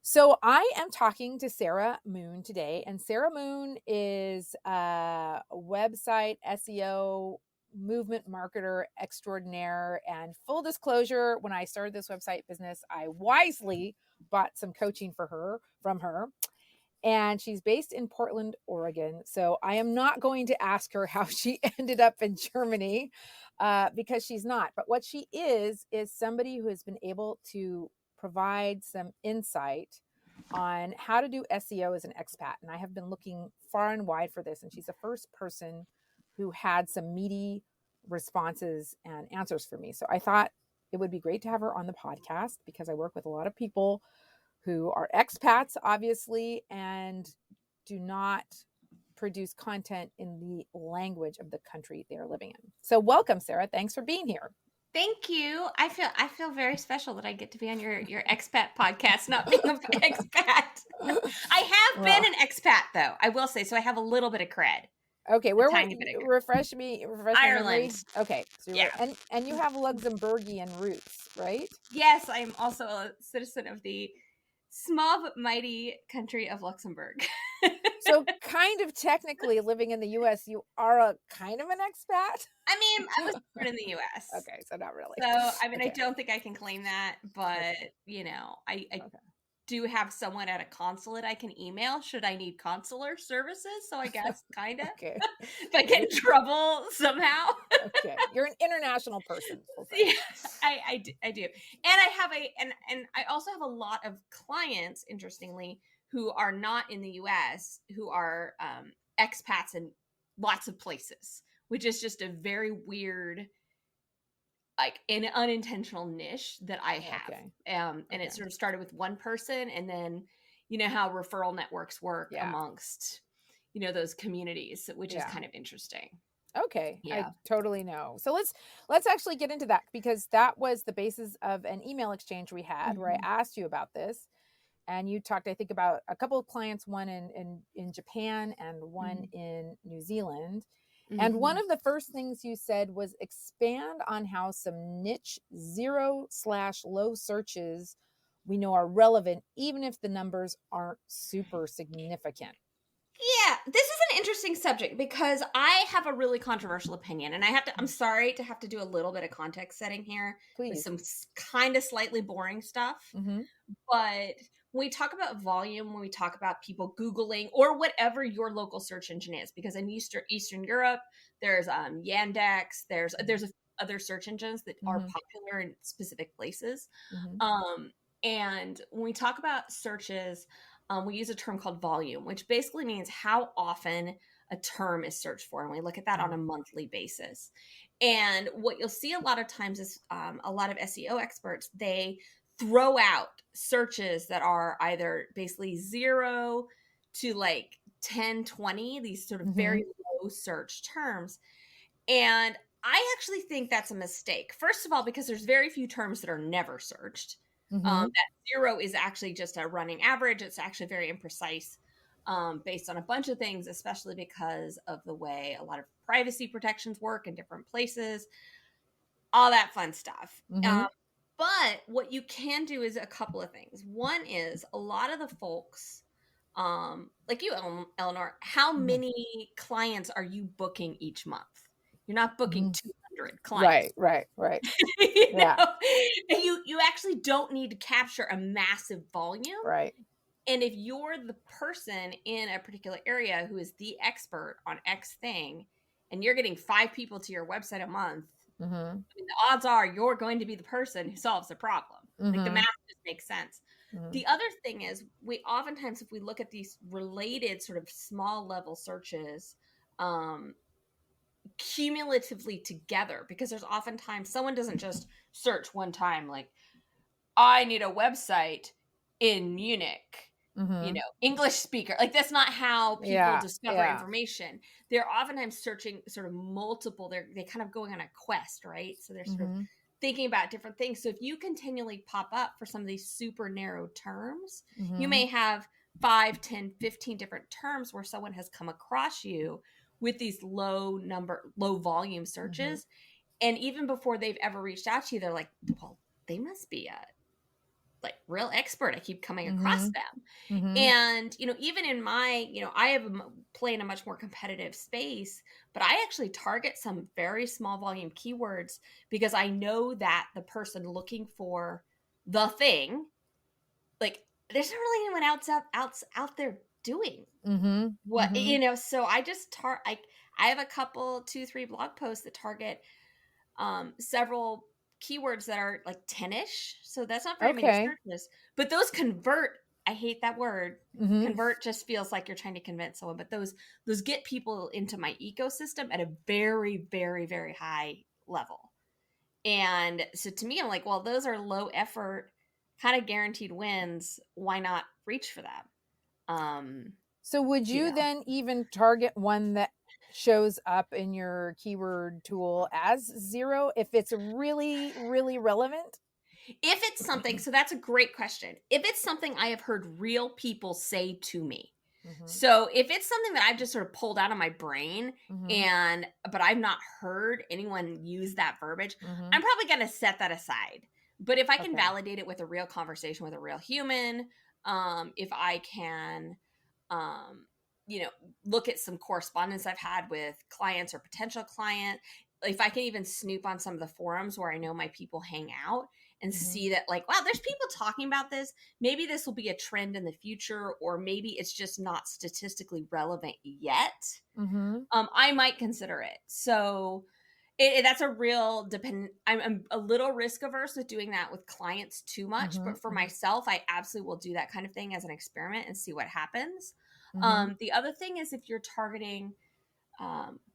So I am talking to Sarah Moon today, and Sarah Moon is a website SEO movement marketer extraordinaire. And full disclosure, when I started this website business, I wisely bought some coaching from her. And she's based in Portland, Oregon. So I am not going to ask her how she ended up in Germany because she's not. But what she is somebody who has been able to provide some insight on how to do SEO as an expat. And I have been looking far and wide for this. And she's the first person who had some meaty responses and answers for me. So I thought it would be great to have her on the podcast because I work with a lot of people who are expats, obviously, and do not produce content in the language of the country they are living in. So welcome, Sarah. Thanks for being here. Thank you. I feel very special that I get to be on your expat podcast, not being an expat. I have been an expat, though, I will say. So I have a little bit of cred. Okay, where were refresh Ireland. Okay, so yeah, and you have Luxembourgian roots, right? Yes, I am also a citizen of the small but mighty country of Luxembourg. So kind of technically living in the U.S., you are a kind of an expat? I mean, I was born in the U.S. Okay, so not really. So, I mean, okay. I don't think I can claim that, but, okay. I do have someone at a consulate I can email should I need consular services. So I guess kind of. Okay. If I get in trouble somehow. Okay. You're an international person. Yeah, I do. And I also have a lot of clients, interestingly, who are not in the US, who are expats in lots of places, which is just a very weird, like an unintentional niche that I have. Okay. And it sort of started with one person, and then you know how referral networks work amongst, those communities, which is kind of interesting. Okay. Yeah. I totally know. So let's actually get into that, because that was the basis of an email exchange we had where I asked you about this. And you talked, I think, about a couple of clients, one in Japan and one in New Zealand. And one of the first things you said was expand on how some niche 0/low searches we know are relevant, even if the numbers aren't super significant. Yeah, this is an interesting subject because I have a really controversial opinion, and I'm sorry to have to do a little bit of context setting here. Please. With some kind of slightly boring stuff. But when we talk about volume, when we talk about people Googling or whatever your local search engine is, because in Eastern Europe, there's Yandex, there's other search engines that are popular in specific places. And when we talk about searches, we use a term called volume, which basically means how often a term is searched for. And we look at that on a monthly basis. And what you'll see a lot of times is a lot of SEO experts, they throw out searches that are either basically 0 to like 10, 20, these sort of very low search terms. And I actually think that's a mistake. First of all, because there's very few terms that are never searched. That 0 is actually just a running average. It's actually very imprecise based on a bunch of things, especially because of the way a lot of privacy protections work in different places, all that fun stuff. But what you can do is a couple of things. One is a lot of the folks, like you, Eleanor, how many clients are you booking each month? You're not booking 200 clients. Right. You actually don't need to capture a massive volume. Right. And if you're the person in a particular area who is the expert on X thing, and you're getting 5 people to your website a month, I mean, the odds are you're going to be the person who solves the problem. Like the math just makes sense. The other thing is, we oftentimes, if we look at these related sort of small level searches, cumulatively together, because there's oftentimes someone doesn't just search one time, like, I need a website in Munich, English speaker. Like, that's not how people discover information. They're oftentimes searching sort of multiple, they kind of going on a quest, right? So they're sort of thinking about different things. So if you continually pop up for some of these super narrow terms, you may have 5, 10, 15 different terms where someone has come across you with these low volume searches. And even before they've ever reached out to you, they're like, well, they must be like real expert. I keep coming across them. Mm-hmm. And, even in my, I have play in a much more competitive space, but I actually target some very small volume keywords because I know that the person looking for the thing, like there's not really anyone else out there doing what, so I just I have a couple, 2-3 blog posts that target several keywords that are like 10-ish. So that's not very many searches, but those convert. I hate that word. Convert just feels like you're trying to convince someone, but those get people into my ecosystem at a very, very, very high level. And so to me, I'm like, well, those are low effort, kind of guaranteed wins. Why not reach for them? So would you then even target one that shows up in your keyword tool as 0 if it's really, really relevant? If it's something, so that's a great question. If it's something I have heard real people say to me. So if it's something that I've just sort of pulled out of my brain but I've not heard anyone use that verbiage, I'm probably going to set that aside. But if I can validate it with a real conversation with a real human, if I can, look at some correspondence I've had with clients or potential client, if I can even snoop on some of the forums where I know my people hang out and see that, like, wow, there's people talking about this. Maybe this will be a trend in the future, or maybe it's just not statistically relevant yet. I might consider it. So that's a real depend. I'm a little risk averse with doing that with clients too much, but for myself, I absolutely will do that kind of thing as an experiment and see what happens. The other thing is, if you're targeting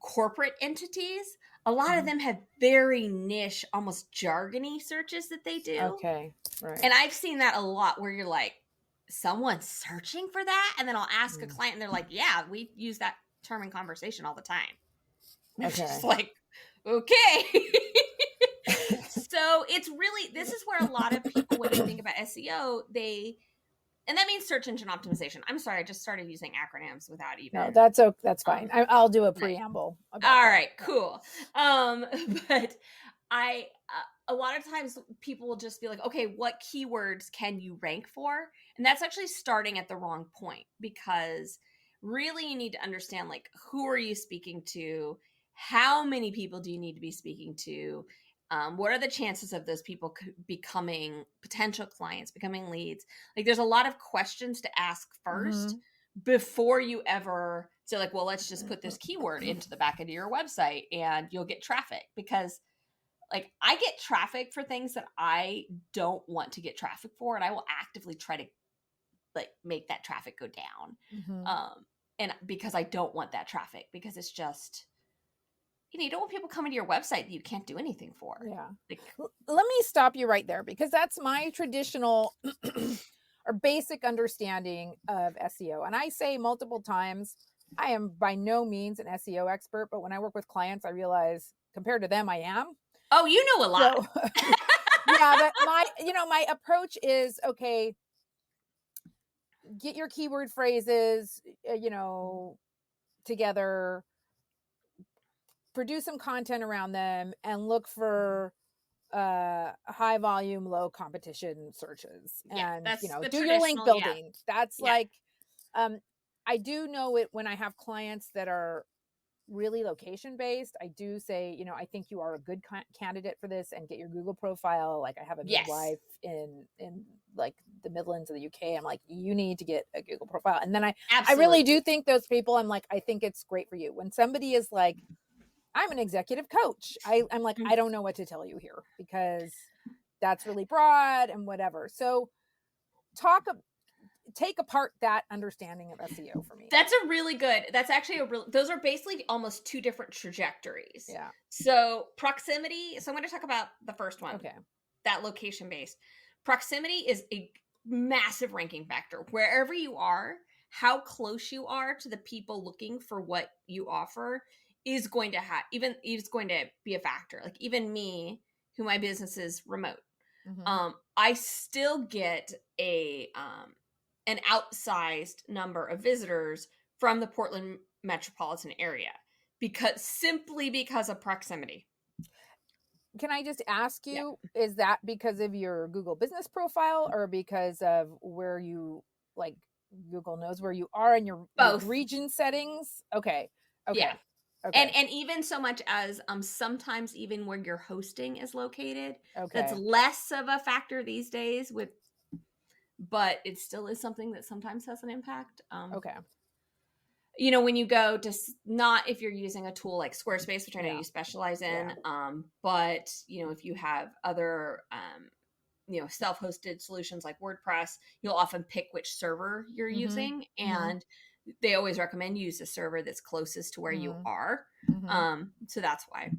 corporate entities, a lot of them have very niche, almost jargony searches that they do. Okay, right. And I've seen that a lot where you're like, someone's searching for that? And then I'll ask a client and they're like, yeah, we use that term in conversation all the time. And I'm just like, okay. So it's really, this is where a lot of people, when you think about SEO, and that means search engine optimization. I'm sorry, I just started using acronyms without even. No, that's fine. I'll do a preamble. All right, cool. But a lot of times people will just be like, okay, what keywords can you rank for? And that's actually starting at the wrong point, because really you need to understand, like, who are you speaking to? How many people do you need to be speaking to? What are the chances of those people becoming potential clients, becoming leads? Like, there's a lot of questions to ask first before you ever say, like, well, let's just put this keyword into the back end of your website and you'll get traffic. Because, like, I get traffic for things that I don't want to get traffic for, and I will actively try to, like, make that traffic go down. And because I don't want that traffic, because it's just, you don't want people coming to your website that you can't do anything for. Yeah. Like, let me stop you right there, because that's my traditional or basic understanding of SEO. And I say multiple times, I am by no means an SEO expert, but when I work with clients, I realize compared to them, I am. Oh, you know a lot. So, yeah, but my approach is, okay, get your keyword phrases, together, produce some content around them, and look for high volume, low competition searches. Yeah, and that's do your link building. Yeah. That's like, I do know it when I have clients that are really location based. I do say, I think you are a good candidate for this, and get your Google profile. Like, I have a midwife in like the Midlands of the UK. I'm like, you need to get a Google profile. And then I really do think those people, I'm like, I think it's great for you. When somebody is like, I'm an executive coach, I'm like, I don't know what to tell you here, because that's really broad and whatever. So take apart that understanding of SEO for me. That's a really good, that's actually those are basically almost two different trajectories. Yeah. So proximity, so I'm going to talk about the first one. Okay. That location based. Proximity is a massive ranking factor. Wherever you are, how close you are to the people looking for what you offer is going to be a factor. Like, even me, who my business is remote, I still get an outsized number of visitors from the Portland metropolitan area, because of proximity. can I just ask you, is that because of your Google business profile or because of where you, like, Google knows where you are in your region settings? Okay. Yeah. Okay. And even so much as sometimes even where your hosting is located, that's less of a factor these days but it still is something that sometimes has an impact. You know, when you go to not if you're using a tool like Squarespace, which I know you specialize in, but you know, if you have other you know, self-hosted solutions like WordPress, you'll often pick which server you're using, and they always recommend you use a server that's closest to where you are. So that's why.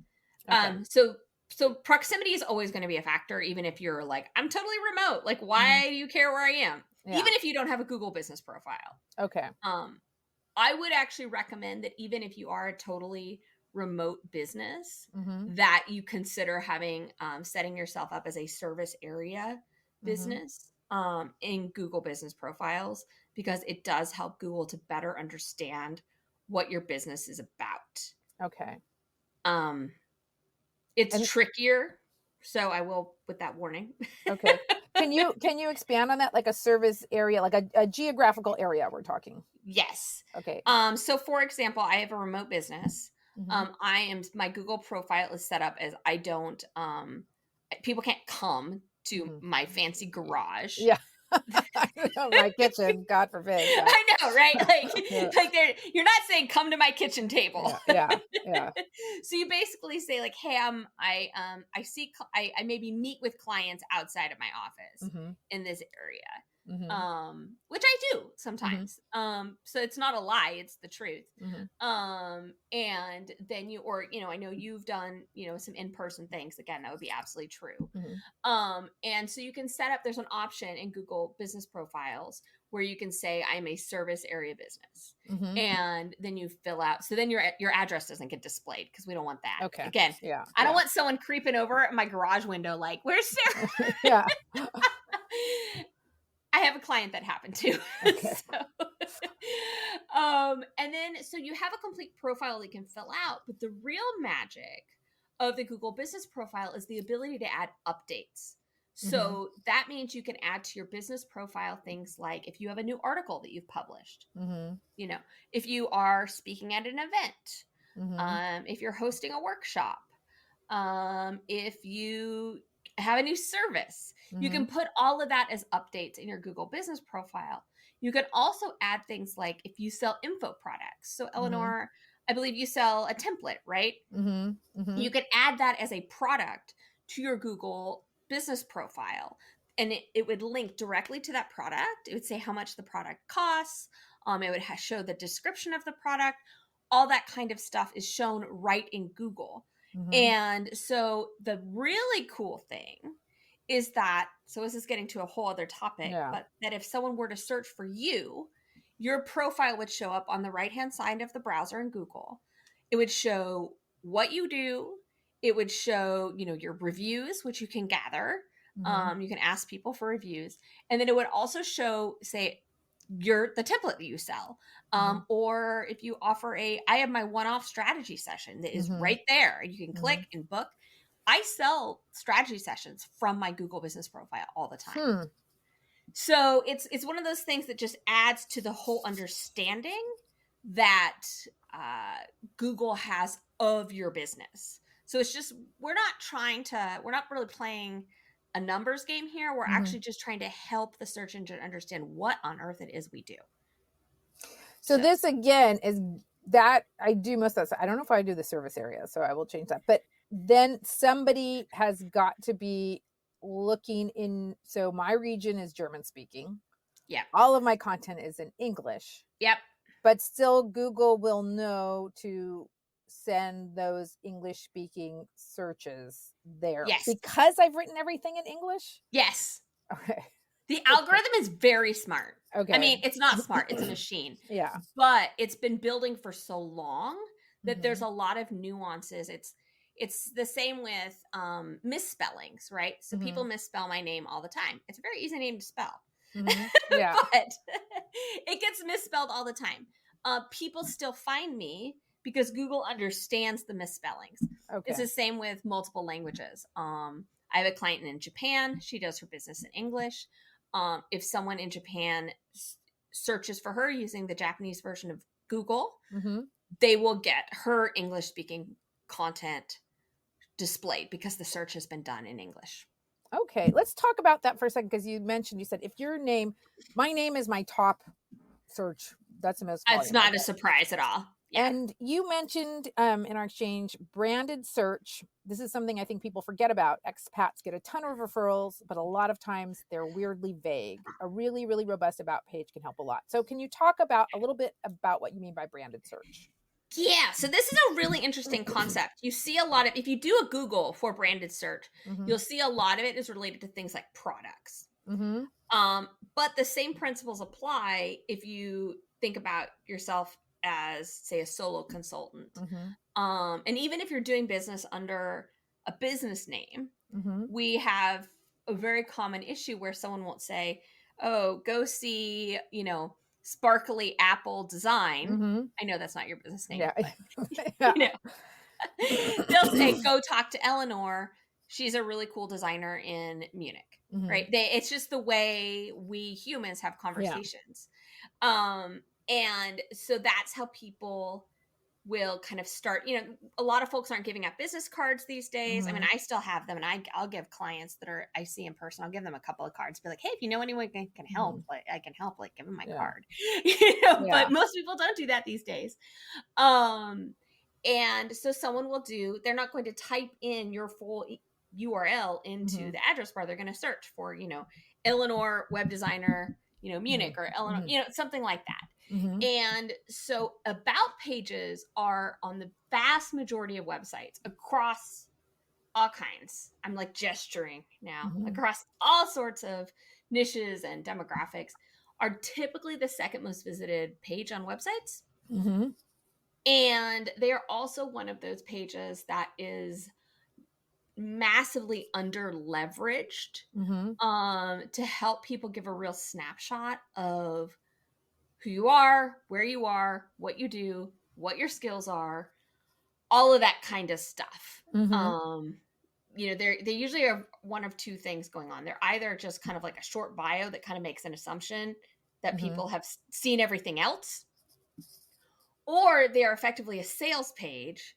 So proximity is always going to be a factor, even if you're like, I'm totally remote. Like, why do you care where I am? Even if you don't have a Google business profile. I would actually recommend that even if you are a totally remote business, that you consider having setting yourself up as a service area business in Google business profiles, because it does help Google to better understand what your business is about. It's trickier, so I will put that warning. Can you expand on that, like a service area, like a geographical area we're talking? Yes. So for example, I have a remote business. My Google profile is set up as I don't people can't come to my fancy garage. My kitchen, God forbid. I know, right? Like you're not saying come to my kitchen table. So you basically say like, hey, I maybe meet with clients outside of my office in this area. Which I do sometimes. So it's not a lie, it's the truth. And then I know you've done, some in-person things. Again, that would be absolutely true. And so you can set up, there's an option in Google business profiles where you can say I'm a service area business. And then you fill out, so then your address doesn't get displayed, because we don't want that. Again, I don't want someone creeping over at my garage window like, where's Sarah? I have a client that happened to. And then, so you have a complete profile that you can fill out, but the real magic of the Google business profile is the ability to add updates. So that means you can add to your business profile things like if you have a new article that you've published, if you are speaking at an event, if you're hosting a workshop, if you have a new service, you can put all of that as updates in your Google business profile. You can also add things like if you sell info products. So Eleanor, I believe you sell a template, right? You can add that as a product to your Google business profile, and it would link directly to that product. It would say how much the product costs. It would show the description of the product. All that kind of stuff is shown right in Google. And so the really cool thing is that, so this is getting to a whole other topic, but that if someone were to search for you, your profile would show up on the right-hand side of the browser in Google. It would show what you do. It would show, your reviews, which you can gather. You can ask people for reviews. And then it would also show, say, the template that you sell. Or if you offer I have my one-off strategy session that is right there. You can click and book. I sell strategy sessions from my Google business profile all the time. So it's one of those things that just adds to the whole understanding that Google has of your business. So it's just, we're not really playing a numbers game here. We're actually just trying to help the search engine understand what on earth it is we do. So this again is that I do most of that. I don't know if I do the service area, so I will change that. But then somebody has got to be looking in. So my region is German speaking. Yeah. All of my content is in English. Yep. But still Google will know to send those English speaking searches there. Yes. Because I've written everything in English? Yes. Okay. The algorithm is very smart. Okay. I mean, it's not smart. It's a machine. Yeah. But it's been building for so long that there's a lot of nuances. It's the same with misspellings, right? So people misspell my name all the time. It's a very easy name to spell. Yeah. But it gets misspelled all the time. People still find me because Google understands the misspellings. Okay. It's the same with multiple languages. I have a client in Japan. She does her business in English. If someone in Japan searches for her using the Japanese version of Google, they will get her English speaking content displayed because the search has been done in English. Okay, let's talk about that for a second, because you said if my name is my top search, that's the most volume. It's not a surprise at all. Yeah. And you mentioned in our exchange branded search. This is something I think people forget about. Expats get a ton of referrals, but a lot of times they're weirdly vague. A really, really robust about page can help a lot. So can you talk about a little bit about what you mean by branded search? Yeah, so this is a really interesting concept. You see a lot of, if you do a Google for branded search, you'll see a lot of it is related to things like products. But the same principles apply if you think about yourself as, say, a solo consultant. And even if you're doing business under a business name, we have a very common issue where someone won't say, oh, go see, Sparkly Apple Design. I know that's not your business name. Yeah. But, they'll say, go talk to Eleanor. She's a really cool designer in Munich. Right. It's just the way we humans have conversations. And so that's how people will kind of start, a lot of folks aren't giving out business cards these days. I mean, I still have them, and I'll give clients that I see in person, I'll give them a couple of cards, be like, hey, if you know anyone can help, like I can help, like give them my card, but most people don't do that these days. And so someone will they're not going to type in your full URL into the address bar. They're going to search for, Eleanor web designer, Munich, or Eleanor, something like that. And so about pages are on the vast majority of websites across all kinds. I'm like gesturing now, across all sorts of niches and demographics, are typically the second most visited page on websites. And they are also one of those pages that is massively under leveraged to help people give a real snapshot of who you are, where you are, what you do, what your skills are, all of that kind of stuff. They usually have one of two things going on. They're either just kind of like a short bio that kind of makes an assumption that people have seen everything else, or they're effectively a sales page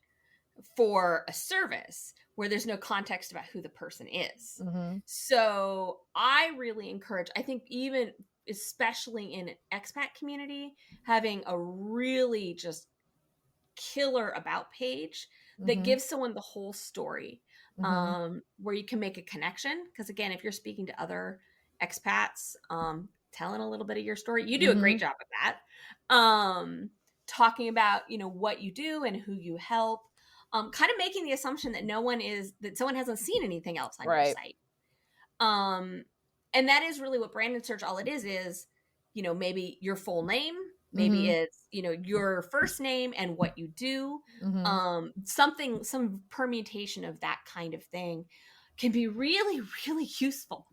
for a service where there's no context about who the person is. So I really encourage, I think even especially in an expat community, having a really just killer about page that gives someone the whole story, where you can make a connection. Because again, if you're speaking to other expats, telling a little bit of your story, you do a great job of that. Talking about, what you do and who you help, kind of making the assumption that someone hasn't seen anything else on your site. And that is really what branded search, all it is, maybe your full name, maybe it's, your first name and what you do, some permutation of that kind of thing can be really, really useful.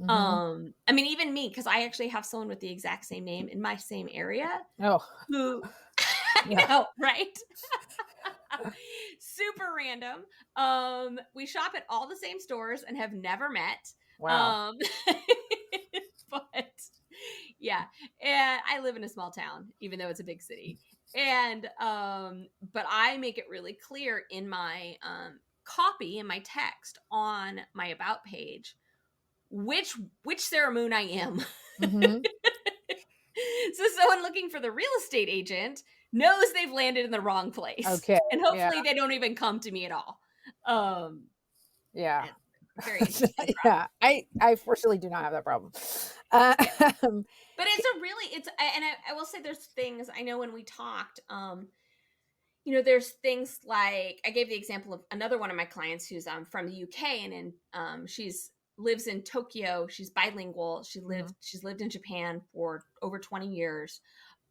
I mean, even me, because I actually have someone with the exact same name in my same area. Who, right? Super random. We shop at all the same stores and have never met. Wow. But yeah, and I live in a small town, even though it's a big city. And but I make it really clear in my copy, in my text on my about page, which Sarah Moon I am. So someone looking for the real estate agent knows they've landed in the wrong place. Okay. And hopefully they don't even come to me at all. Very interesting. I fortunately do not have that problem. But I will say there's things, I know when we talked, there's things like, I gave the example of another one of my clients who's from the UK, and she's lives in Tokyo. She's bilingual. She's lived in Japan for over 20 years.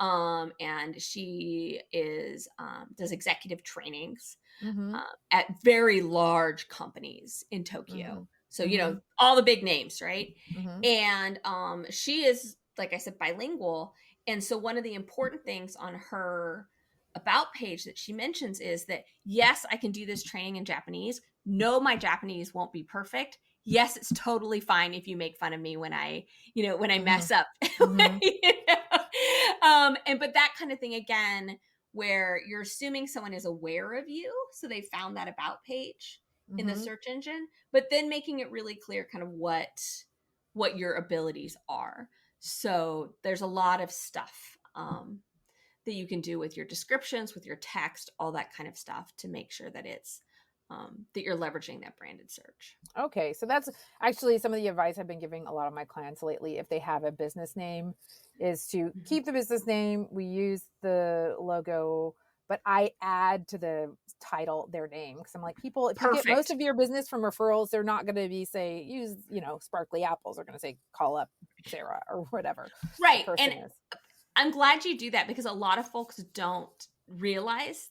And she does executive trainings at very large companies in Tokyo. So, all the big names, right? And she is, like I said, bilingual. And so one of the important things on her about page that she mentions is that, yes, I can do this training in Japanese. No, my Japanese won't be perfect. Yes, it's totally fine if you make fun of me when I mess up. But that kind of thing, again, where you're assuming someone is aware of you. So they found that about page in the search engine, but then making it really clear kind of what your abilities are. So there's a lot of stuff that you can do with your descriptions, with your text, all that kind of stuff to make sure that it's that you're leveraging that branded search. Okay. So that's actually some of the advice I've been giving a lot of my clients lately. If they have a business name, is to keep the business name. We use the logo, but I add to the title their name. Because I'm like, people, if you get most of your business from referrals, they're not going to be use, sparkly apples. They're going to say, call up Sarah or whatever. Right. And I'm glad you do that, because a lot of folks don't realize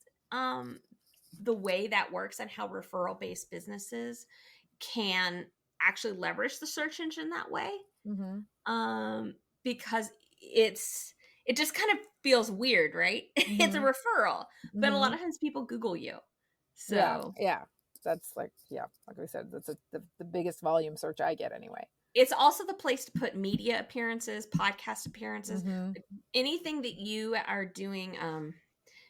the way that works and how referral-based businesses can actually leverage the search engine that way. Because it just kind of feels weird, right? It's a referral, but a lot of times people Google you. So yeah. That's like we said, that's the biggest volume search I get anyway. It's also the place to put media appearances, podcast appearances, anything that you are doing.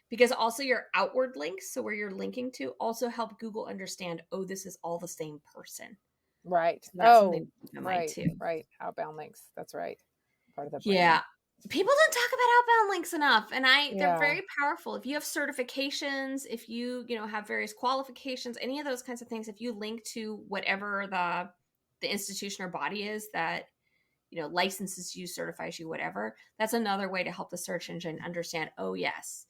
Because also your outward links, so where you're linking to, also help Google understand, this is all the same person. Right. So that's something to keep in mind too. Right. Outbound links. That's right. Part of the brand. Yeah. People don't talk about outbound links enough, and they're very powerful. If you have certifications, if you have various qualifications, any of those kinds of things, if you link to whatever the institution or body is that licenses you, certifies you, whatever, that's another way to help the search engine understand, yes,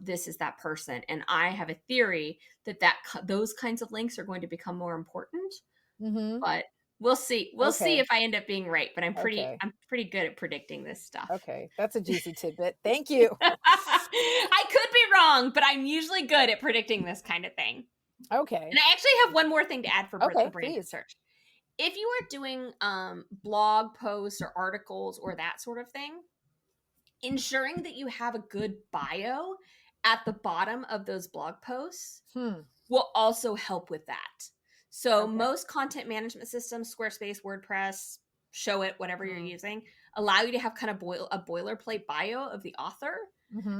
this is that person. And I have a theory that those kinds of links are going to become more important. But we'll see. We'll see if I end up being right. But I'm pretty good at predicting this stuff. Okay, that's a juicy tidbit. Thank you. I could be wrong, but I'm usually good at predicting this kind of thing. Okay. And I actually have one more thing to add for the branded search. If you are doing blog posts or articles or that sort of thing, ensuring that you have a good bio at the bottom of those blog posts will also help with that. So most content management systems, Squarespace, WordPress, Show It, whatever you're using, allow you to have kind of a boilerplate bio of the author.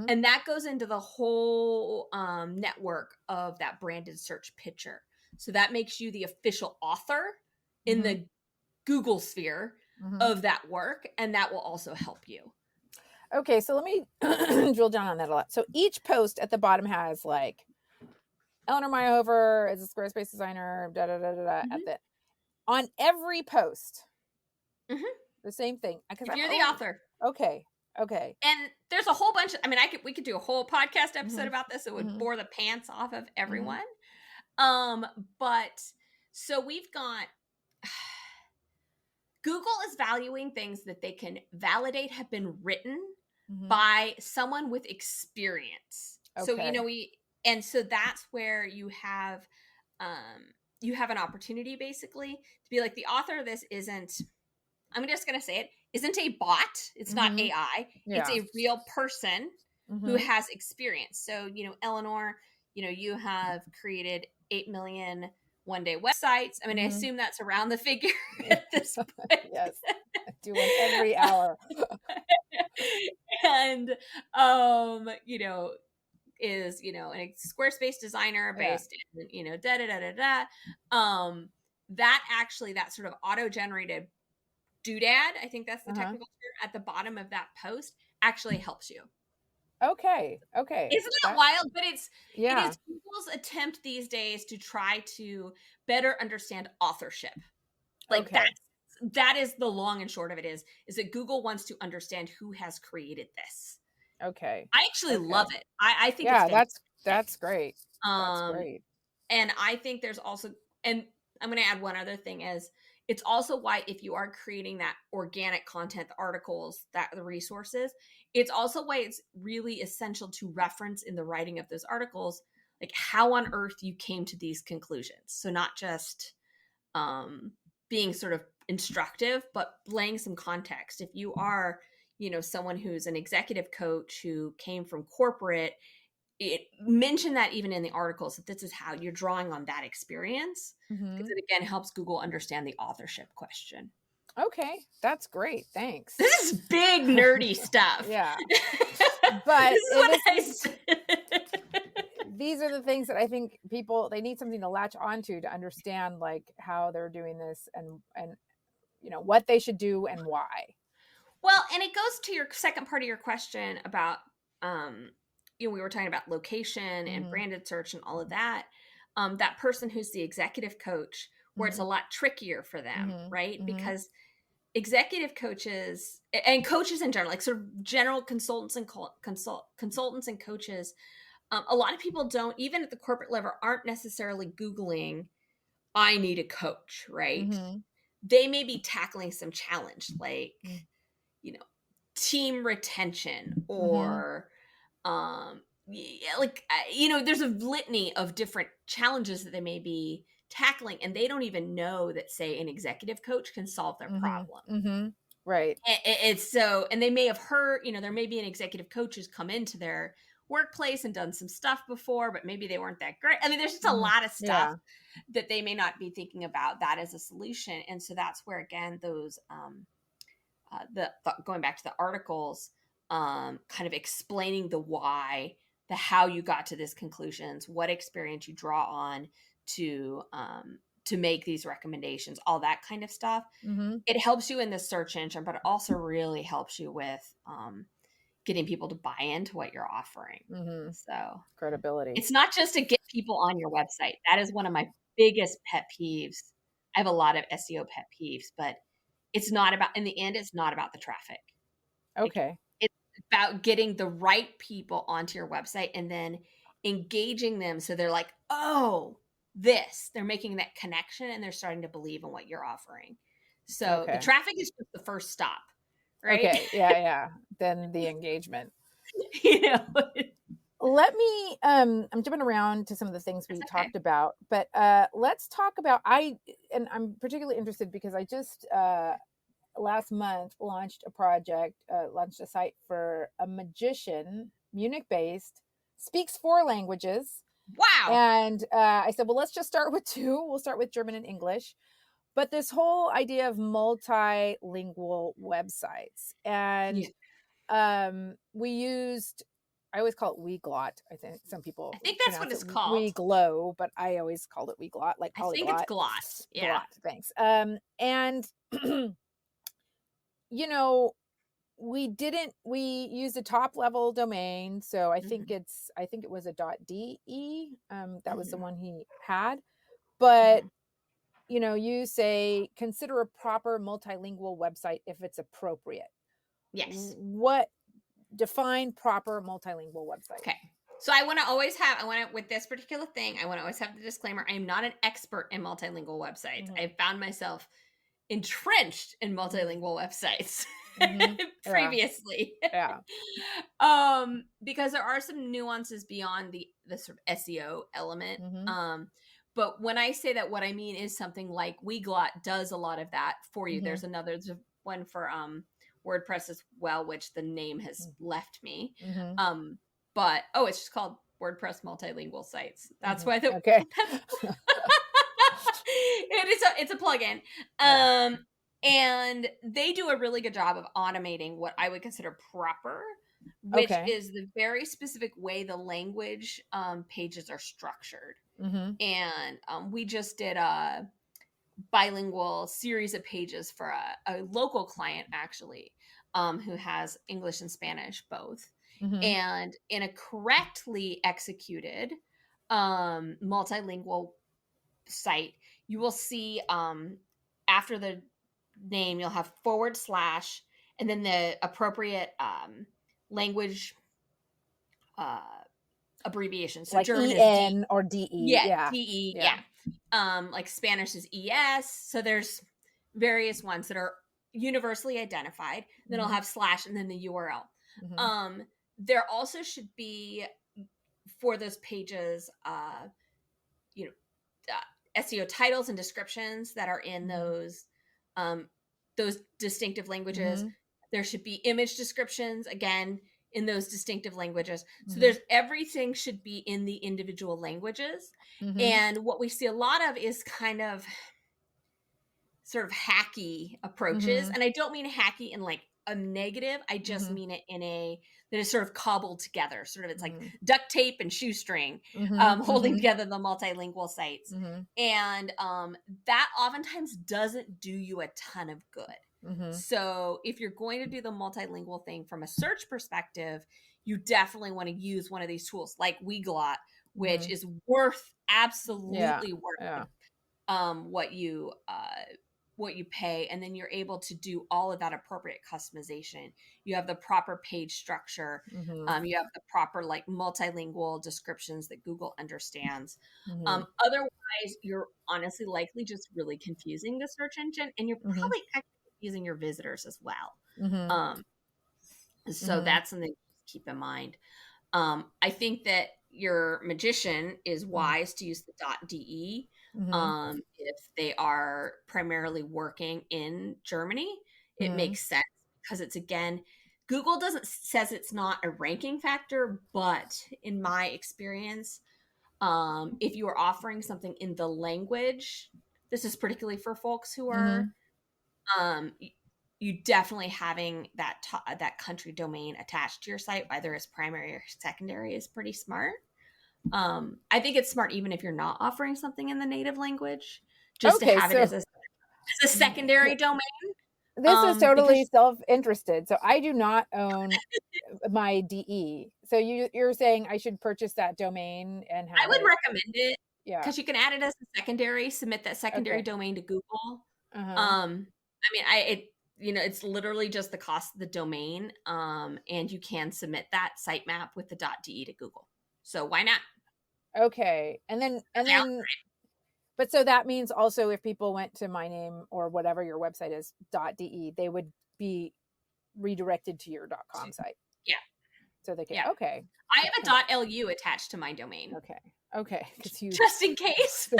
And that goes into the whole network of that branded search picture. So that makes you the official author in the Google sphere of that work. And that will also help you. Okay, so let me drill down on that a lot. So each post at the bottom has like, Eleanor Meyerhofer is a Squarespace designer, on every post. The same thing. If you're the author. Okay. And there's a whole bunch of, we could do a whole podcast episode about this. It would bore the pants off of everyone. But so we've got, Google is valuing things that they can validate have been written by someone with experience. So, and so that's where you have an opportunity basically to be like, the author of this isn't, I'm just going to say it, isn't a bot. It's not AI. It's a real person who has experience. So, Eleanor, you have created 8 million one-day websites. I assume that's around the figure at this point. Yes, I do one every hour. And, is, a Squarespace designer based in, that sort of auto-generated doodad, I think that's the technical term, at the bottom of that post actually helps you. Okay. Isn't that wild? But it is Google's attempt these days to try to better understand authorship. Like that is the long and short of it is that Google wants to understand who has created this. Okay. I actually love it. I think that's great. That's great. And I think there's also, and I'm going to add one other thing is, it's also why if you are creating that organic content, the articles, the resources, it's also why it's really essential to reference in the writing of those articles, like how on earth you came to these conclusions. So not just being sort of instructive, but laying some context. If you are, someone who's an executive coach who came from corporate mention that even in the articles, that this is how you're drawing on that experience, because it again helps Google understand the authorship question. Okay, that's great. Thanks. This is big nerdy stuff. Yeah. But these are the things that I think people, they need something to latch onto to understand like how they're doing this and you know what they should do and why. Well, and it goes to your second part of your question about you know, we were talking about location and branded search and all of that. That person who's the executive coach, where it's a lot trickier for them, right? Because executive coaches and coaches in general, like sort of general consultants and consultants and coaches, a lot of people don't, even at the corporate level, aren't necessarily Googling, I need a coach, right? They may be tackling some challenge like, you know, team retention or, like, you know, there's a litany of different challenges that they may be tackling, and they don't even know that, say, an executive coach can solve their problem. Right. It's so, and they may have heard, you know, there may be an executive coach who's come into their workplace and done some stuff before, but maybe they weren't that great. I mean, there's just a lot of stuff that they may not be thinking about that as a solution. And so that's where, again, those, going back to the articles, kind of explaining the why, the how you got to this conclusions, what experience you draw on to make these recommendations, all that kind of stuff. It helps you in the search engine, but it also really helps you with getting people to buy into what you're offering. So credibility. It's not just to get people on your website. That is one of my biggest pet peeves. I have a lot of SEO pet peeves, but it's not about, in the end, it's not about the traffic. Okay. It's about getting the right people onto your website and then engaging them. So they're like, oh, they're making that connection and they're starting to believe in what you're offering. So the traffic is just the first stop, right? Okay. Yeah. Then the engagement. You know, let me, I'm jumping around to some of the things we talked about, but let's talk about, and I'm particularly interested because I just, last month launched a site for a magician, Munich-based, speaks 4 languages. Wow. And I said, well, let's just start with 2. We'll start with German and English. But this whole idea of multilingual websites, and we used, I always call it WeGlot. I think some people, I think that's what it's called. WeGlow, but I always called it WeGlot, like polyglot. I think it's Glot. Yeah. Glot, thanks. And you know, we used a top level domain. So I think it was a .de. That was the one he had. But, you know, you say, consider a proper multilingual website if it's appropriate. Yes. Define proper multilingual website. Okay. So with this particular thing, I want to always have the disclaimer. I am not an expert in multilingual websites. I found myself entrenched in multilingual websites previously. Yeah. Because there are some nuances beyond the sort of SEO element. But when I say that, what I mean is something like WeGlot does a lot of that for you. There's one for WordPress as well, which the name has left me. But it's just called WordPress Multilingual Sites. That's why it's a plugin. And they do a really good job of automating what I would consider proper, which is the very specific way the language pages are structured. And we just did a bilingual series of pages for a local client, actually, who has English and Spanish both. And in a correctly executed multilingual site, you will see after the name, you'll have / and then the appropriate language abbreviation. So like German EN is or DE. Yeah. DE. Yeah. Like Spanish is ES. So there's various ones that are universally identified. Then I'll have / and then the URL. There also should be, for those pages, SEO titles and descriptions that are in those distinctive languages. There should be image descriptions. Again, in those distinctive languages. So there's everything should be in the individual languages. And what we see a lot of is kind of sort of hacky approaches. And I don't mean hacky in like a negative. I just mean it in a, that is sort of cobbled together. Sort of, it's like duct tape and shoestring, holding together the multilingual sites. And that oftentimes doesn't do you a ton of good. So if you're going to do the multilingual thing from a search perspective, you definitely want to use one of these tools like Weglot, which is absolutely worth what you pay, and then you're able to do all of that appropriate customization. You have the proper page structure. You have the proper like multilingual descriptions that Google understands. Otherwise, you're honestly likely just really confusing the search engine, and you're probably actually confusing your visitors as well. So that's something to keep in mind. I think that your magician is wise to use the .de if they are primarily working in Germany. It makes sense because it's, again, Google says it's not a ranking factor, but in my experience, if you are offering something in the language, this is particularly for folks who are you definitely having that country domain attached to your site, whether it's primary or secondary, is pretty smart. I think it's smart even if you're not offering something in the native language, just to have it as a secondary domain. This is totally self-interested. So I do not own my DE. So you're saying I should purchase that domain and have I would recommend it. Yeah. Because you can add it as a secondary, submit that secondary domain to Google. I mean, it's literally just the cost of the domain. And you can submit that sitemap with the .de to Google. So why not? Okay. And then but so that means also if people went to my name or whatever your website is .de, they would be redirected to your .com site. Yeah. So they can, okay. I have a .lu attached to my domain. Okay. Just in case.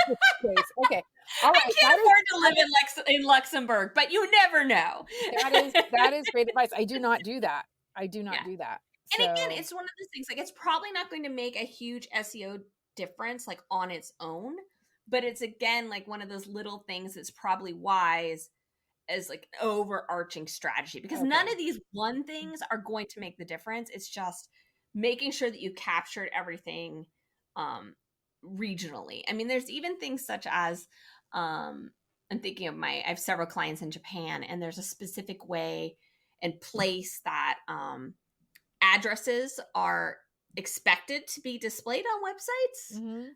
Okay. All right. I can't afford to live in Luxembourg, but you never know. That is great advice. I do not do that. do that. And again, it's one of those things, like, it's probably not going to make a huge SEO difference, like, on its own, but it's, again, like one of those little things that's probably wise as like an overarching strategy, because none of these one things are going to make the difference. It's just making sure that you captured everything regionally. I mean, there's even things such as, I'm thinking of I have several clients in Japan, and there's a specific way and place that addresses are expected to be displayed on websites.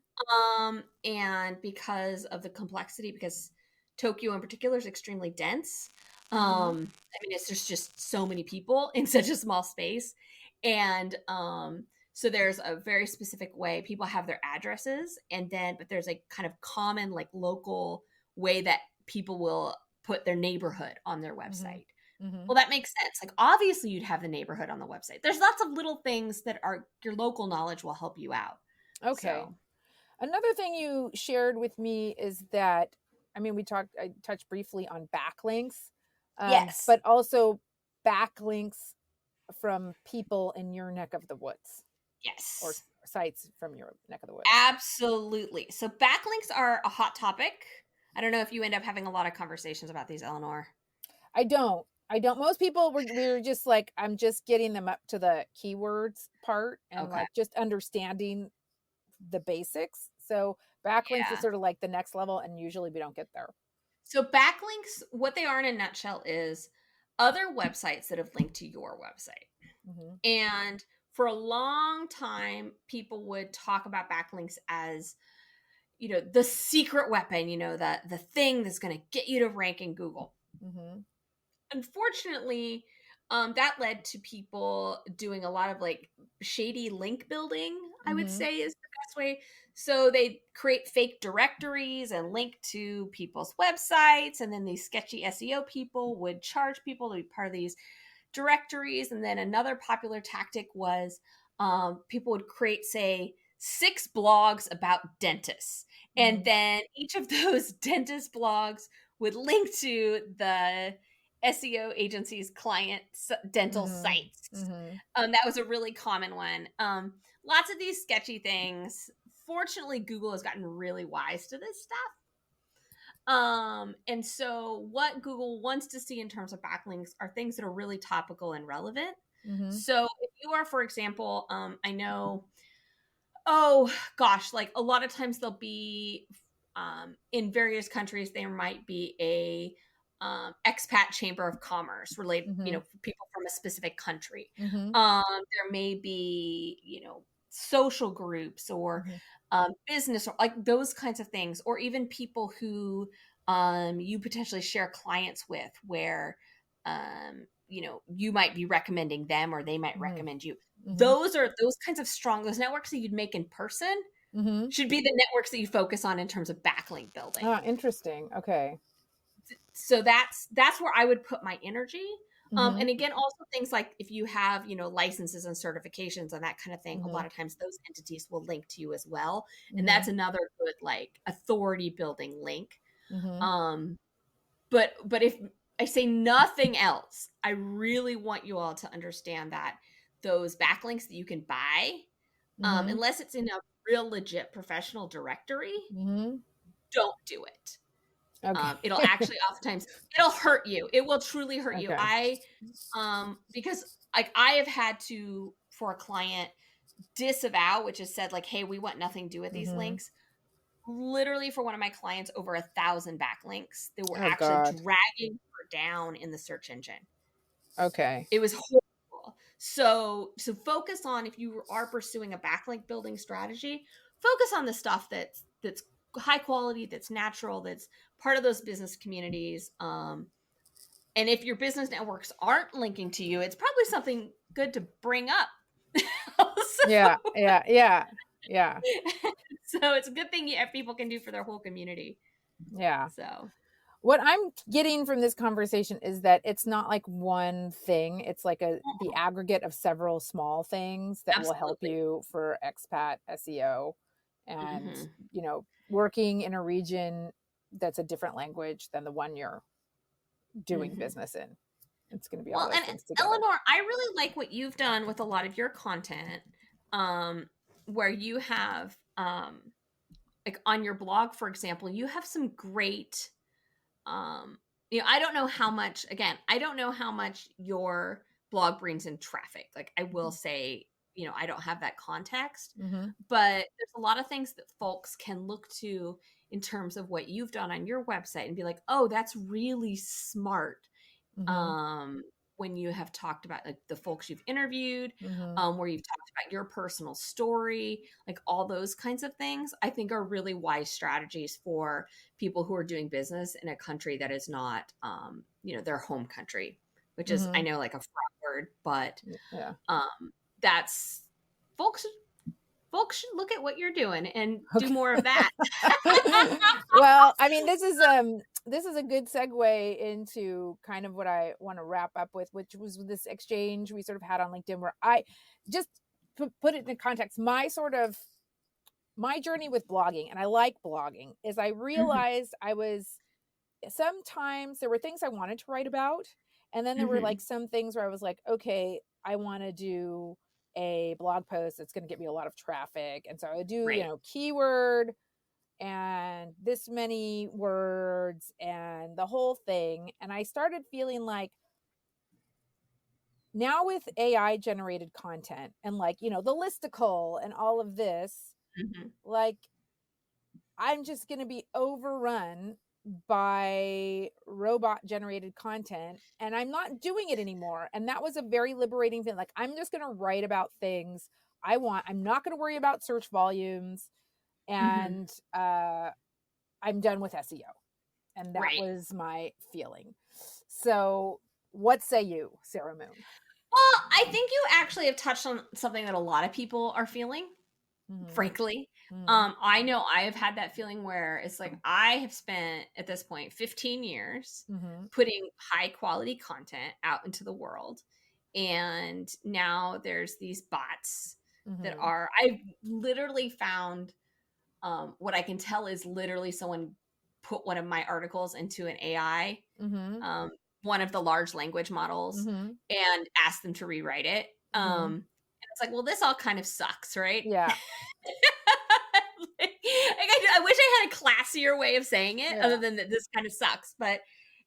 And because of the complexity, because Tokyo in particular is extremely dense. I mean, there's just so many people in such a small space. And so there's a very specific way people have their addresses, but there's a kind of common, like, local way that people will put their neighborhood on their website. Well, that makes sense. Like, obviously you'd have the neighborhood on the website. There's lots of little things that are your local knowledge will help you out. Okay. So. Another thing you shared with me is that, I mean, I touched briefly on backlinks. Yes. But also backlinks from people in your neck of the woods. Yes. Or sites from your neck of the woods. Absolutely. So backlinks are a hot topic. I don't know if you end up having a lot of conversations about these, Eleanor. I don't. Most people we're just like, I'm just getting them up to the keywords part and like just understanding the basics. So backlinks is sort of like the next level, and usually we don't get there. So backlinks, what they are in a nutshell is other websites that have linked to your website. And for a long time, people would talk about backlinks as, the secret weapon, the thing that's going to get you to rank in Google. Unfortunately, that led to people doing a lot of like shady link building, I would say is the best way. So they create fake directories and link to people's websites. And then these sketchy SEO people would charge people to be part of these directories. And then another popular tactic was people would create, say, 6 blogs about dentists. And then each of those dentist blogs would link to the SEO agencies' client dental sites. That was a really common one. Lots of these sketchy things. Fortunately, Google has gotten really wise to this stuff. And so what Google wants to see in terms of backlinks are things that are really topical and relevant. So if you are, for example, I know, oh gosh, like a lot of times there'll be in various countries, there might be a expat chamber of commerce related, for people from a specific country. There may be, social groups or business or like those kinds of things, or even people who you potentially share clients with where, you might be recommending them or they might recommend you. Those kinds of strong, those networks that you'd make in person should be the networks that you focus on in terms of backlink building. Oh, interesting. Okay. So that's where I would put my energy. And again, also things like if you have, licenses and certifications and that kind of thing, a lot of times those entities will link to you as well. And that's another good, like, authority building link. But if I say nothing else, I really want you all to understand that those backlinks that you can buy, unless it's in a real legit professional directory, don't do it. Okay. It'll actually oftentimes it'll hurt you. It will truly hurt you. Because like I have had to, for a client, disavow, which has said like, hey, we want nothing to do with these links. Literally for one of my clients, over 1,000 backlinks that were actually dragging her down in the search engine. Okay. It was horrible. So focus on, if you are pursuing a backlink building strategy, focus on the stuff that's high quality, that's natural, that's part of those business communities. And if your business networks aren't linking to you, it's probably something good to bring up. Yeah. So it's a good thing people can do for their whole community. Yeah. So what I'm getting from this conversation is that it's not like one thing. It's like the aggregate of several small things that will help you for expat SEO and, working in a region that's a different language than the one you're doing business in. It's going to be all those things together. Eleanor, I really like what you've done with a lot of your content, where you have, like on your blog, for example, you have some great, I don't know how much your blog brings in traffic. Like I will say, I don't have that context, but there's a lot of things that folks can look to in terms of what you've done on your website and be like, oh, that's really smart. When you have talked about like the folks you've interviewed, where you've talked about your personal story, like all those kinds of things, I think are really wise strategies for people who are doing business in a country that is not, their home country, which is, I know, like a front word, but that's folks should look at what you're doing and do more of that. Well, I mean, this is a good segue into kind of what I want to wrap up with, which was this exchange we sort of had on LinkedIn, where I just put it in context. My journey with blogging, and I like blogging, is I realized sometimes there were things I wanted to write about. And then there were like some things where I was like, okay, I want to do a blog post that's going to get me a lot of traffic. And so I do, keyword and this many words and the whole thing. And I started feeling like now with AI generated content and like, the listicle and all of this, like I'm just going to be overrun by robot generated content, and I'm not doing it anymore. And that was a very liberating thing. Like, I'm just going to write about things I want. I'm not going to worry about search volumes, and I'm done with SEO. And that was my feeling. So what say you, Sarah Moon? Well, I think you actually have touched on something that a lot of people are feeling, frankly. I know I have had that feeling where it's like I have spent at this point 15 years putting high quality content out into the world. And now there's these bots that I literally found, what I can tell is literally someone put one of my articles into an AI one of the large language models and asked them to rewrite it. And it's like, well, this all kind of sucks, right? Yeah. I wish I had a classier way of saying it other than that this kind of sucks, but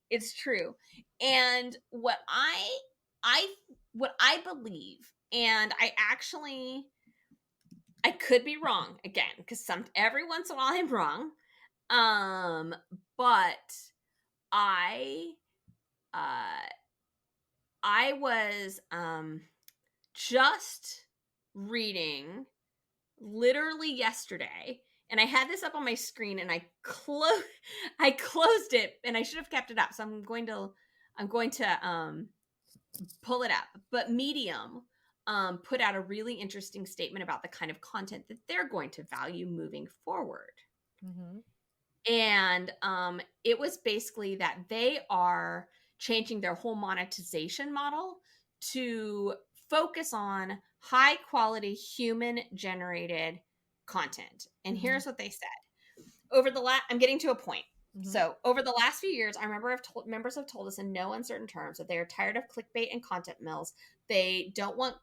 it's true. And what I believe, and I could be wrong again, because every once in a while I'm wrong. But I was just reading literally yesterday, and I had this up on my screen, and I closed it, and I should have kept it up. So I'm going to pull it up. But Medium put out a really interesting statement about the kind of content that they're going to value moving forward. And it was basically that they are changing their whole monetization model to focus on high quality human generated content. And here's what they said. I'm getting to a point. So over the last few years, members have told us in no uncertain terms that they are tired of clickbait and content mills. They want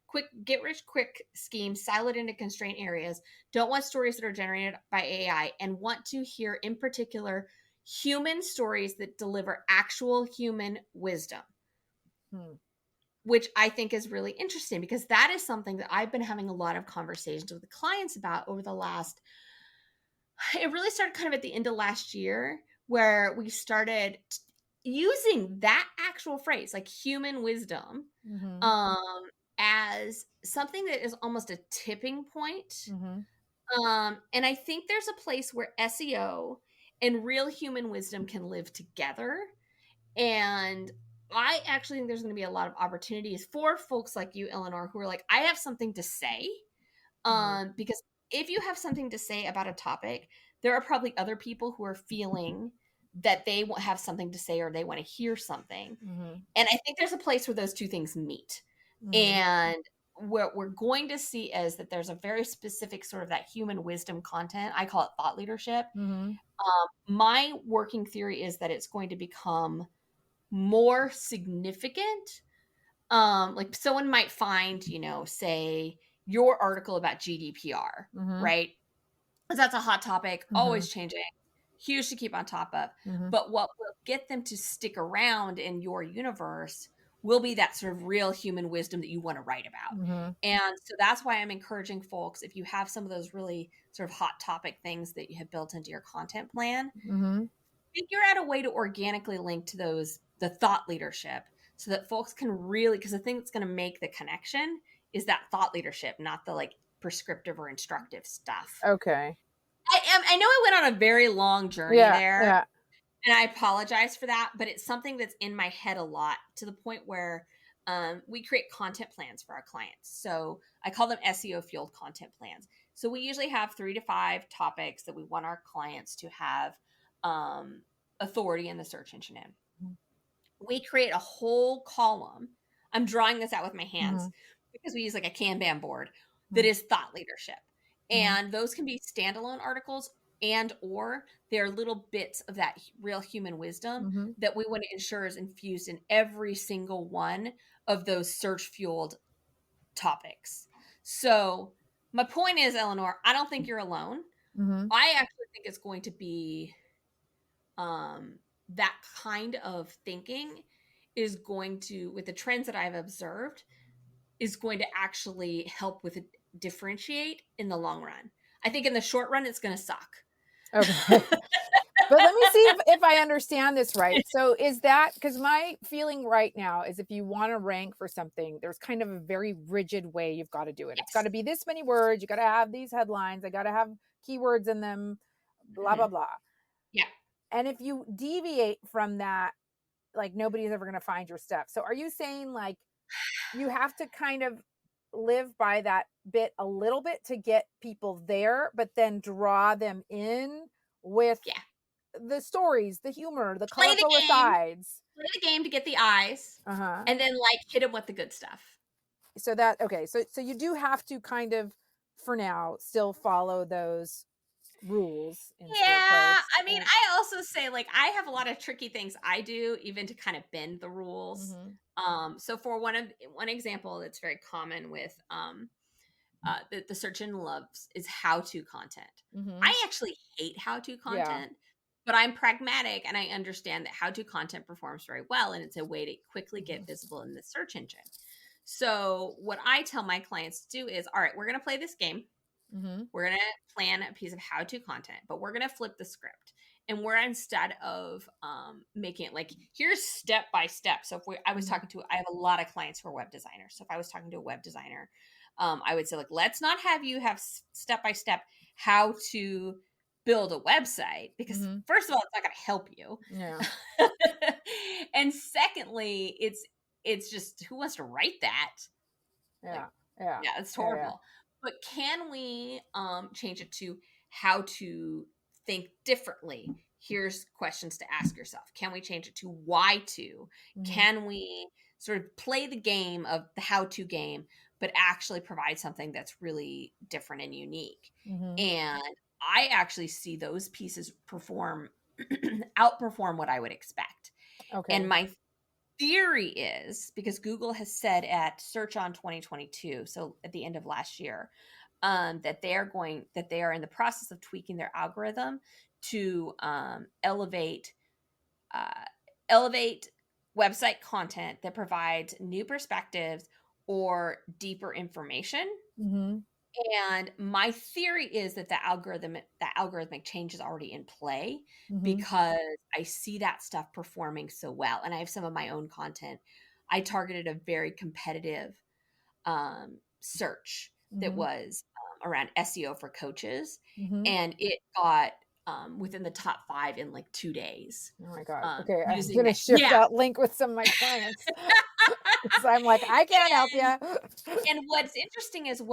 quick get rich quick schemes siloed into constrained areas, don't want stories that are generated by AI, and want to hear in particular human stories that deliver actual human wisdom. Which I think is really interesting, because that is something that I've been having a lot of conversations with the clients about over the last, it really started kind of at the end of last year, where we started using that actual phrase, like human wisdom, as something that is almost a tipping point. And I think there's a place where SEO and real human wisdom can live together. And I actually think there's going to be a lot of opportunities for folks like you, Eleanor, who are like, I have something to say. Because if you have something to say about a topic, there are probably other people who are feeling that they have something to say, or they want to hear something. And I think there's a place where those two things meet. And what we're going to see is that there's a very specific sort of that human wisdom content. I call it thought leadership. My working theory is that it's going to become more significant. Like someone might find, say your article about GDPR, right? Because that's a hot topic, always changing, huge to keep on top of. But what will get them to stick around in your universe will be that sort of real human wisdom that you want to write about. And so that's why I'm encouraging folks, if you have some of those really sort of hot topic things that you have built into your content plan, figure out a way to organically link to the thought leadership, so that folks can really, because the thing that's going to make the connection is that thought leadership, not the like prescriptive or instructive stuff. Okay. I know I went on a very long journey there. Yeah. And I apologize for that, but it's something that's in my head a lot, to the point where we create content plans for our clients. So I call them SEO fueled content plans. So we usually have 3 to 5 topics that we want our clients to have authority in the search engine in. We create a whole column. I'm drawing this out with my hands because we use like a Kanban board that is thought leadership. And those can be standalone articles, and or they're little bits of that real human wisdom that we want to ensure is infused in every single one of those search fueled topics. So my point is, Eleanor, I don't think you're alone. I actually think it's going to be that kind of thinking is going to, with the trends that I've observed, is going to actually help with it differentiate in the long run. I think in the short run, it's going to suck. Okay. But let me see if I understand this right. So is that, because my feeling right now is, if you want to rank for something, there's kind of a very rigid way you've got to do it. It's got to be this many words. You got to have these headlines. I got to have keywords in them, blah, blah, blah. Yeah. And if you deviate from that, like nobody's ever going to find your stuff. So are you saying like you have to kind of live by that bit a little bit to get people there, but then draw them in with the stories, the humor, the colorful asides? Play the game to get the eyes, and then like hit them with the good stuff. So that, okay. So you do have to kind of, for now, still follow those rules in Yeah, Squarespace. I mean, I also say, like, I have a lot of tricky things I do even to kind of bend the rules. So for one example that's very common with the search engine loves is how-to content. I actually hate how-to content, but I'm pragmatic and I understand that how-to content performs very well, and it's a way to quickly get visible in the search engine. So what I tell my clients to do is, all right, we're going to play this game. We're going to plan a piece of how-to content, but we're going to flip the script. And we're, instead of making it like, here's step by step. So if I was talking to, I have a lot of clients who are web designers. So if I was talking to a web designer, I would say, like, let's not have you have step by step how to build a website, because first of all, it's not going to help you. And secondly, it's just, who wants to write that? Yeah, it's horrible. But can we change it to how to think differently? Here's questions to ask yourself. Can we change it to why to? Can we sort of play the game of the how-to game, but actually provide something that's really different and unique? And I actually see those pieces outperform what I would expect. And my theory is, because Google has said at Search On 2022, so at the end of last year, that they are in the process of tweaking their algorithm to elevate website content that provides new perspectives or deeper information. And my theory is that that algorithmic change is already in play, because I see that stuff performing so well. And I have some of my own content. I targeted a very competitive search that was around SEO for coaches, and it got within the top 5 in like 2 days. Oh my God. Okay. I'm going to share that link with some of my clients. So I'm like, I can't help you. And what's interesting is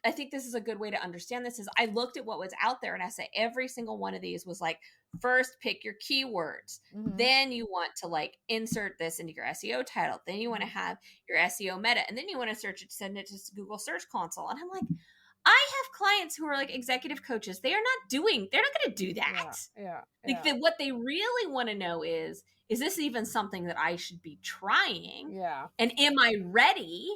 I think this is a good way to understand this is, I looked at what was out there and I say every single one of these was like, first pick your keywords. Then you want to like insert this into your SEO title. Then you want to have your SEO meta. And then you want to send it to Google Search Console. And I'm like, I have clients who are like executive coaches. They're not going to do that. What they really want to know is this even something that I should be trying? And am I ready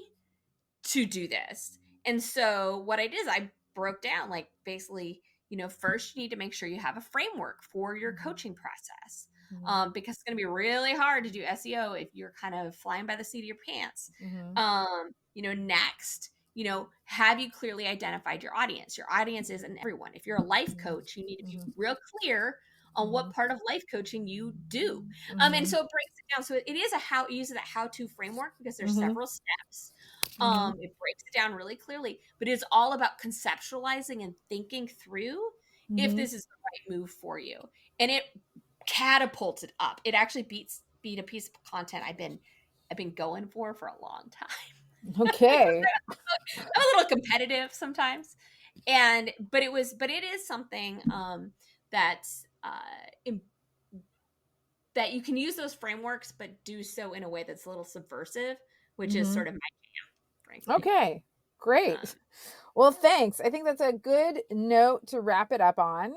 to do this? And so what I did is I broke down, like, basically, first you need to make sure you have a framework for your coaching process, because it's going to be really hard to do SEO if you're kind of flying by the seat of your pants. Next, have you clearly identified your audience? Your audience isn't everyone. If you're a life coach, you need to be real clear on what part of life coaching you do. And so it breaks it down. So it is it uses that how-to framework, because there's several steps. It breaks it down really clearly, but it's all about conceptualizing and thinking through if this is the right move for you. And it catapulted up. It actually beat a piece of content I've been going for a long time. Okay. I'm a little competitive sometimes. But it is something that's that you can use those frameworks, but do so in a way that's a little subversive, which is sort of my jam, frankly. Okay, great. Well, thanks. I think that's a good note to wrap it up on.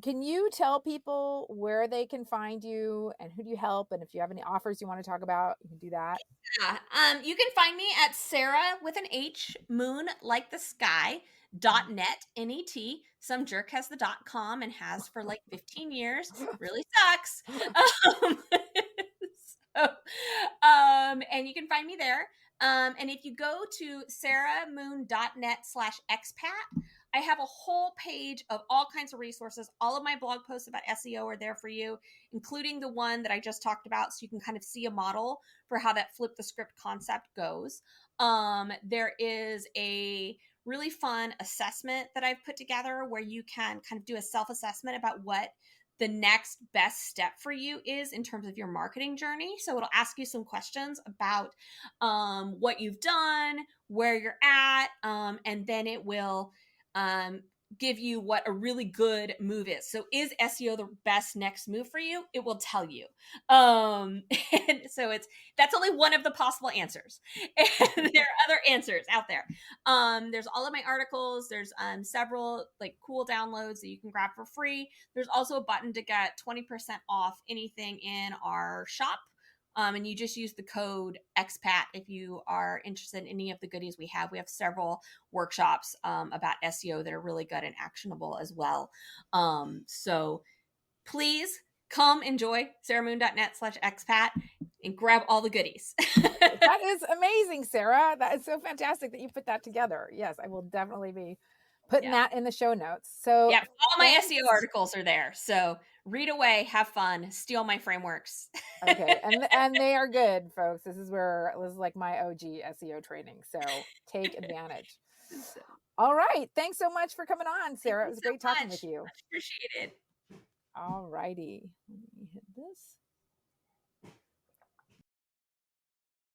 Can you tell people where they can find you and who do you help? And if you have any offers you want to talk about, you can do that. Yeah. You can find me at Sarah with an H, moon like the sky, .net, N-E-T. Some jerk has the .com and has for like 15 years. Really sucks. And you can find me there. And if you go to sarahmoon.net/expat, I have a whole page of all kinds of resources. All of my blog posts about SEO are there for you, including the one that I just talked about. So you can kind of see a model for how that flip the script concept goes. There is a really fun assessment that I've put together where you can kind of do a self-assessment about what the next best step for you is in terms of your marketing journey. So it'll ask you some questions about what you've done, where you're at, and then it will give you what a really good move is. So is SEO the best next move for you? It will tell you. And so that's only one of the possible answers. And there are other answers out there. There's all of my articles. There's several like cool downloads that you can grab for free. There's also a button to get 20% off anything in our shop. And you just use the code Expat if you are interested in any of the goodies we have. We have several workshops about SEO that are really good and actionable as well. So please come enjoy sarahmoon.net/expat and grab all the goodies. That is amazing, Sarah. That is so fantastic that you put that together. Yes, I will definitely be putting that in the show notes. So yeah, all my SEO articles are there. So read away, have fun, steal my frameworks. Okay, and they are good, folks. This is like my OG SEO training. So take advantage. All right. Thanks so much for coming on, Sarah. It was great talking with you. Much appreciated. All righty. Let me hit this.